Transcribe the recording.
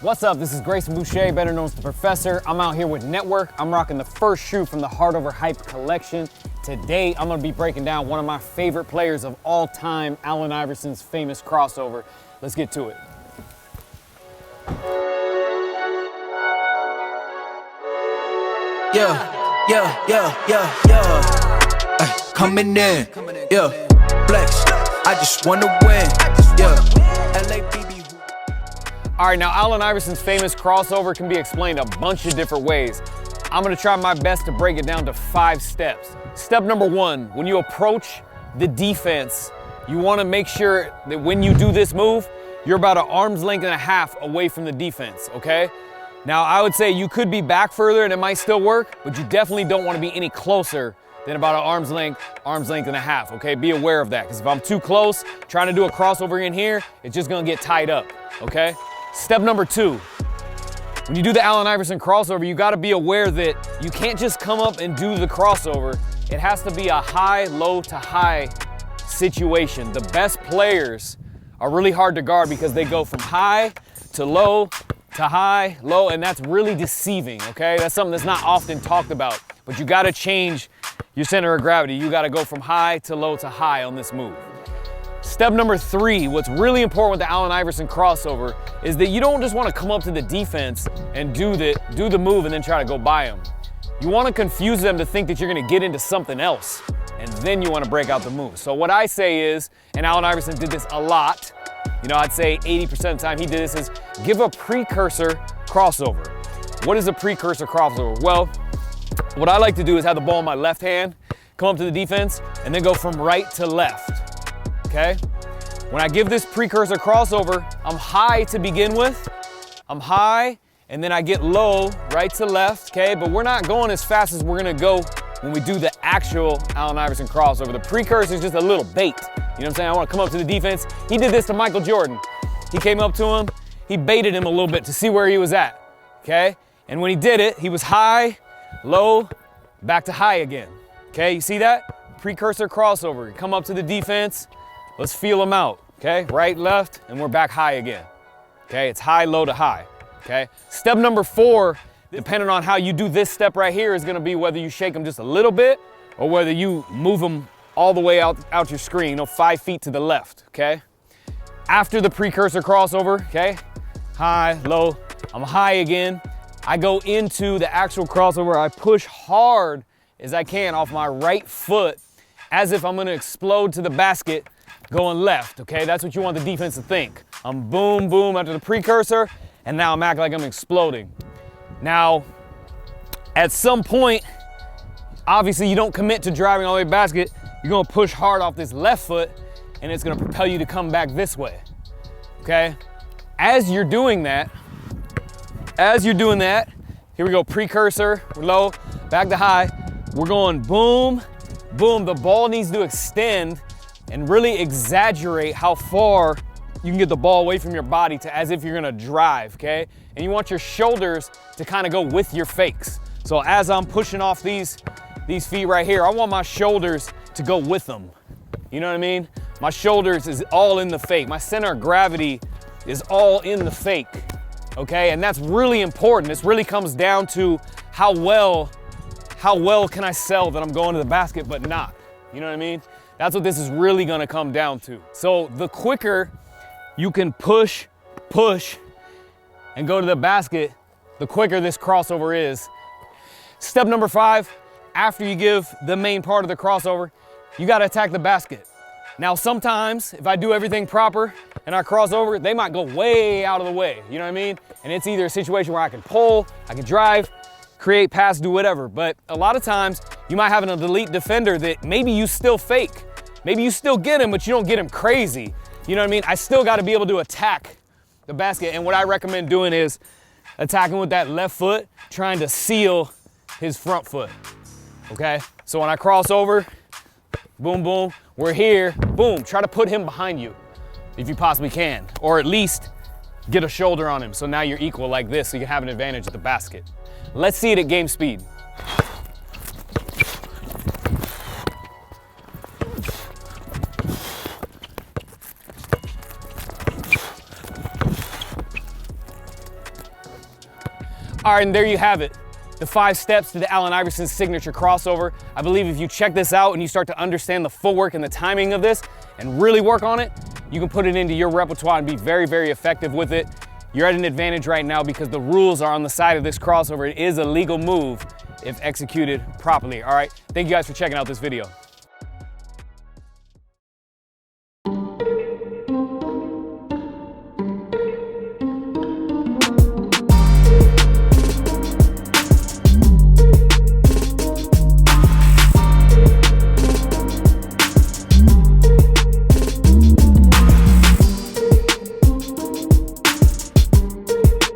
What's up? This is Grayson Boucher, better known as the Precursor. I'm out here with NTWRK. I'm rocking the first shoe from the Heart Over Hype collection. Today, I'm gonna be breaking down one of my favorite players of all time, Allen Iverson's famous crossover. Let's get to it. Coming in, flex, I just wanna win, LABB. All right, now Allen Iverson's famous crossover can be explained a bunch of different ways. I'm gonna try my best to break it down to 5 steps. Step number 1, when you approach the defense, you wanna make sure that when you do this move, you're about an arm's length and a half away from the defense, okay? Now, I would say you could be back further and it might still work, but you definitely don't wanna be any closer than about an arm's length and a half, okay? Be aware of that, because if I'm too close, trying to do a crossover in here, it's just gonna get tied up, okay? Step number 2, when you do the Allen Iverson crossover, you gotta be aware that you can't just come up and do the crossover. It has to be a high, low to high situation. The best players are really hard to guard because they go from high to low, low, and that's really deceiving, okay? That's something that's not often talked about, but you gotta change your center of gravity. You gotta go from high to high on this move. Step number 3, what's really important with the Allen Iverson crossover is that you don't just wanna come up to the defense and do the move and then try to go by them. You wanna confuse them to think that you're gonna get into something else, and then you wanna break out the move. So what I say is, and Allen Iverson did this a lot, you know, I'd say 80% of the time he did this, is give a precursor crossover. What is a precursor crossover? Well, what I like to do is have the ball in my left hand, come up to the defense, and then go from right to left, okay? When I give this precursor crossover, I'm high to begin with. I'm high, and then I get low, right to left, okay? But we're not going as fast as we're gonna go when we do the actual Allen Iverson crossover. The precursor is just a little bait. You know what I'm saying? I wanna come up to the defense. He did this to Michael Jordan. He came up to him, he baited him a little bit to see where he was at, okay? And when he did it, he was high, low, back to high again, okay? You see that? Precursor crossover. You come up to the defense, let's feel them out, okay? Right, left, and we're back high again, okay? It's high, low to high, okay? Step number 4, depending on how you do this step right here, is gonna be whether you shake them just a little bit or whether you move them all the way out your screen, you know, 5 feet to the left, okay? After the precursor crossover, okay? High, low, I'm high again. I go into the actual crossover. I push hard as I can off my right foot as if I'm gonna explode to the basket going left, okay? That's what you want the defense to think. I'm boom, boom after the precursor, and now I'm acting like I'm exploding. Now, at some point, obviously you don't commit to driving all the way to the basket. You're gonna push hard off this left foot, and it's gonna propel you to come back this way, okay? As you're doing that, here we go, precursor, low, back to high. We're going boom, boom. The ball needs to extend and really exaggerate how far you can get the ball away from your body to as if you're gonna drive, okay? And you want your shoulders to kind of go with your fakes. So as I'm pushing off these feet right here, I want my shoulders to go with them. You know what I mean? My shoulders is all in the fake. My center of gravity is all in the fake, okay? And that's really important. This really comes down to how well can I sell that I'm going to the basket but not? You know what I mean? That's what this is really gonna come down to. So the quicker you can push, and go to the basket, the quicker this crossover is. Step number 5, after you give the main part of the crossover, you gotta attack the basket. Now sometimes, if I do everything proper and I cross over, they might go way out of the way, you know what I mean? And it's either a situation where I can pull, I can drive, create, pass, do whatever. But a lot of times, you might have an elite defender that maybe you still fake. Maybe you still get him, but you don't get him crazy. You know what I mean? I still gotta be able to attack the basket. And what I recommend doing is attacking with that left foot, trying to seal his front foot, okay? So when I cross over, boom, boom, we're here, boom, try to put him behind you if you possibly can, or at least get a shoulder on him. So now you're equal like this, so you can have an advantage at the basket. Let's see it at game speed. All right, and there you have it. The 5 steps to the Allen Iverson signature crossover. I believe if you check this out and you start to understand the footwork and the timing of this and really work on it, you can put it into your repertoire and be very, very effective with it. You're at an advantage right now because the rules are on the side of this crossover. It is a legal move if executed properly. All right, thank you guys for checking out this video.